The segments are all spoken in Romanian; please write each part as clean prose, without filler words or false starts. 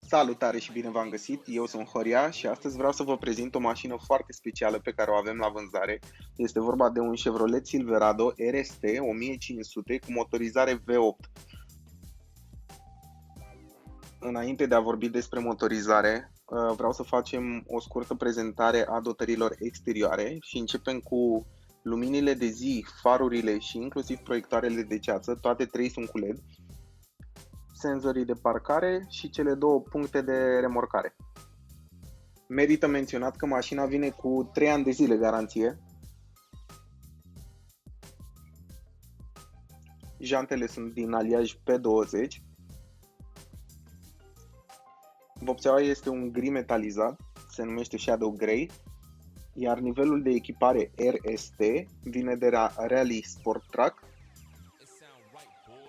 Salutare și bine v-am găsit, eu sunt Horia și astăzi vreau să vă prezint o mașină foarte specială pe care o avem la vânzare. Este vorba de un Chevrolet Silverado RST 1500 cu motorizare V8. Înainte de a vorbi despre motorizare, vreau să facem o scurtă prezentare a dotărilor exterioare și începem cu luminile de zi, farurile și inclusiv proiectoarele de ceață, toate trei sunt cu LED, senzorii de parcare și cele două puncte de remorcare. Merită menționat că mașina vine cu 3 ani de zile garanție. Jantele sunt din aliaj P20. Vopseaua este un gri metalizat, se numește Shadow Grey, iar nivelul de echipare RST vine de la Rally Sport Track.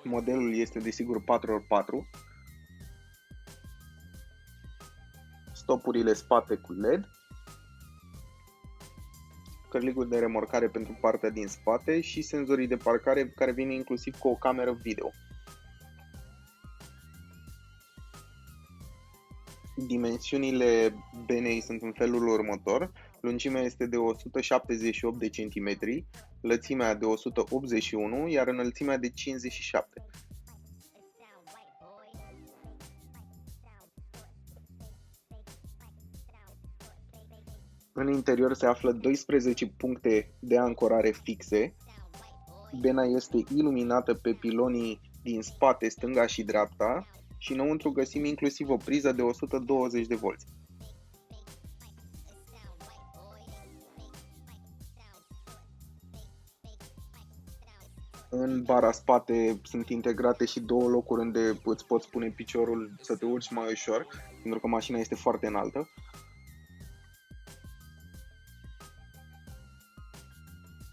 Modelul este desigur 4x4. Stopurile spate cu LED. Cărligul de remorcare pentru partea din spate și senzorii de parcare care vine inclusiv cu o cameră video. Dimensiunile benei sunt în felul următor. Lungimea este de 178 de cm, lățimea de 181, iar înălțimea de 57. În interior se află 12 puncte de ancorare fixe. Bena este iluminată pe pilonii din spate, stânga și dreapta și înăuntru găsim inclusiv o priză de 120 de volți. În bara spate sunt integrate și două locuri unde îți poți pune piciorul să te urci mai ușor, pentru că mașina este foarte înaltă.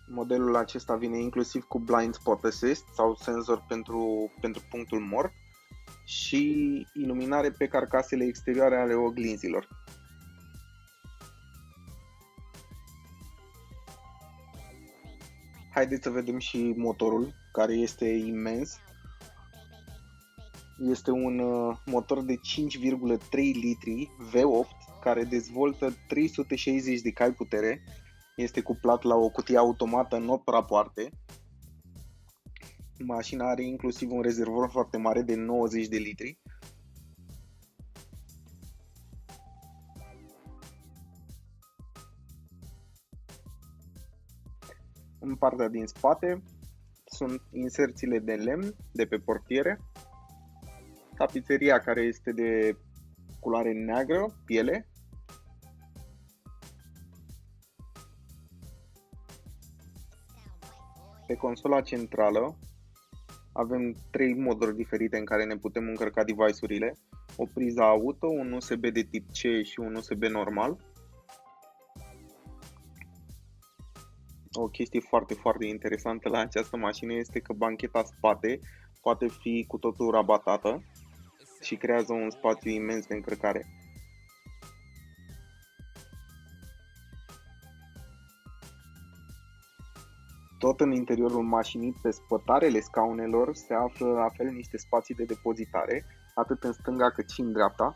Modelul acesta vine inclusiv cu Blind Spot Assist sau senzor pentru punctul mort și iluminare pe carcasele exterioare ale oglinzilor. Haideți să vedem și motorul, care este imens. Este un motor de 5,3 litri V8 care dezvoltă 360 de cai putere. Este cuplat la o cutie automată în 8 rapoarte. Mașina are inclusiv un rezervor foarte mare de 90 de litri. În partea din spate sunt inserțiile de lemn de pe portiere, tapiseria care este de culoare neagră, piele, pe consola centrală avem 3 moduri diferite în care ne putem încărca device-urile, o priză auto, un USB de tip C și un USB normal. O chestie foarte interesantă la această mașină este că bancheta spate poate fi cu totul rabatată și creează un spațiu imens de încărcare. Tot în interiorul mașinii, pe spătarele scaunelor, se află la fel niște spații de depozitare, atât în stânga cât și în dreapta.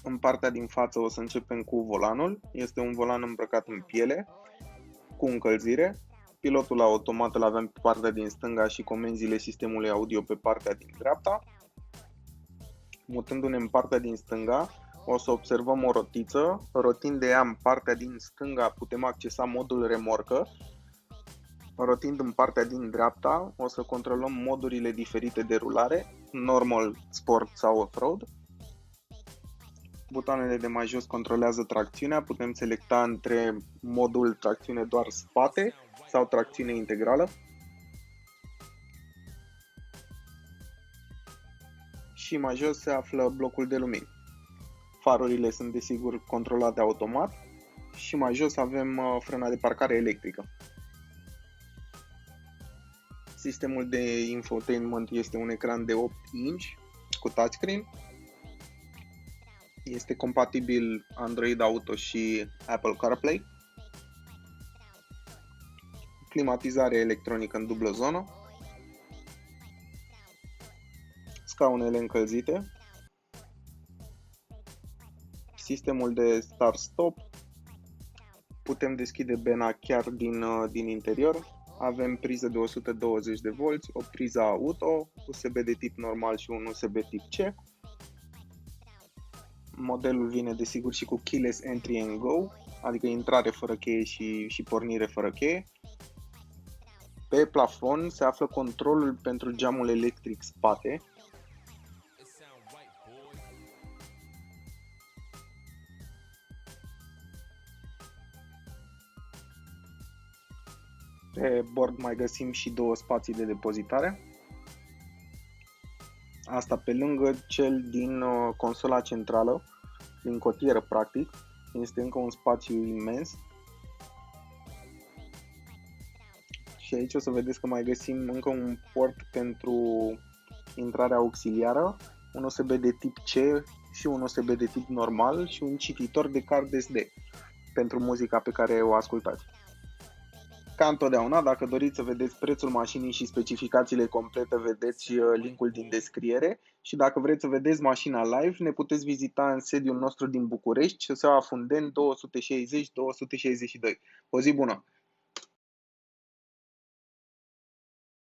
În partea din față o să începem cu volanul. Este un volan îmbrăcat în piele, cu încălzire. Pilotul automat îl avem pe partea din stânga și comenzile sistemului audio pe partea din dreapta. Mutându-ne în partea din stânga, o să observăm o rotiță. Rotind de ea în partea din stânga putem accesa modul remorcă. Rotind în partea din dreapta, o să controlăm modurile diferite de rulare, Normal, Sport sau Off-Road. Butoanele de mai jos controlează tracțiunea, putem selecta între modul tracțiune doar spate sau tracțiune integrală. Și mai jos se află blocul de lumini. Farurile sunt desigur controlate automat și mai jos avem frâna de parcare electrică. Sistemul de infotainment este un ecran de 8 inch cu touchscreen. Este compatibil Android Auto și Apple CarPlay. Climatizare electronică în dublă zonă. Scaunele încălzite. Sistemul de start-stop. Putem deschide bena chiar din interior. Avem priză de 120 de volți, o priză auto, USB de tip normal și un USB tip C. Modelul vine desigur și cu keyless entry and go, adică intrare fără cheie și pornire fără cheie. Pe plafon se află controlul pentru geamul electric spate. Pe bord mai găsim și două spații de depozitare. Asta pe lângă cel din consola centrală, din cotieră practic. Este încă un spațiu imens. Și aici o să vedeți că mai găsim încă un port pentru intrarea auxiliară, un USB de tip C și un USB de tip normal și un cititor de card SD pentru muzica pe care o ascultați. Ca întotdeauna, dacă doriți să vedeți prețul mașinii și specificațiile complete, vedeți linkul din descriere și dacă vreți să vedeți mașina live, ne puteți vizita în sediul nostru din București, șoseaua Fundeni 260-262. O zi bună!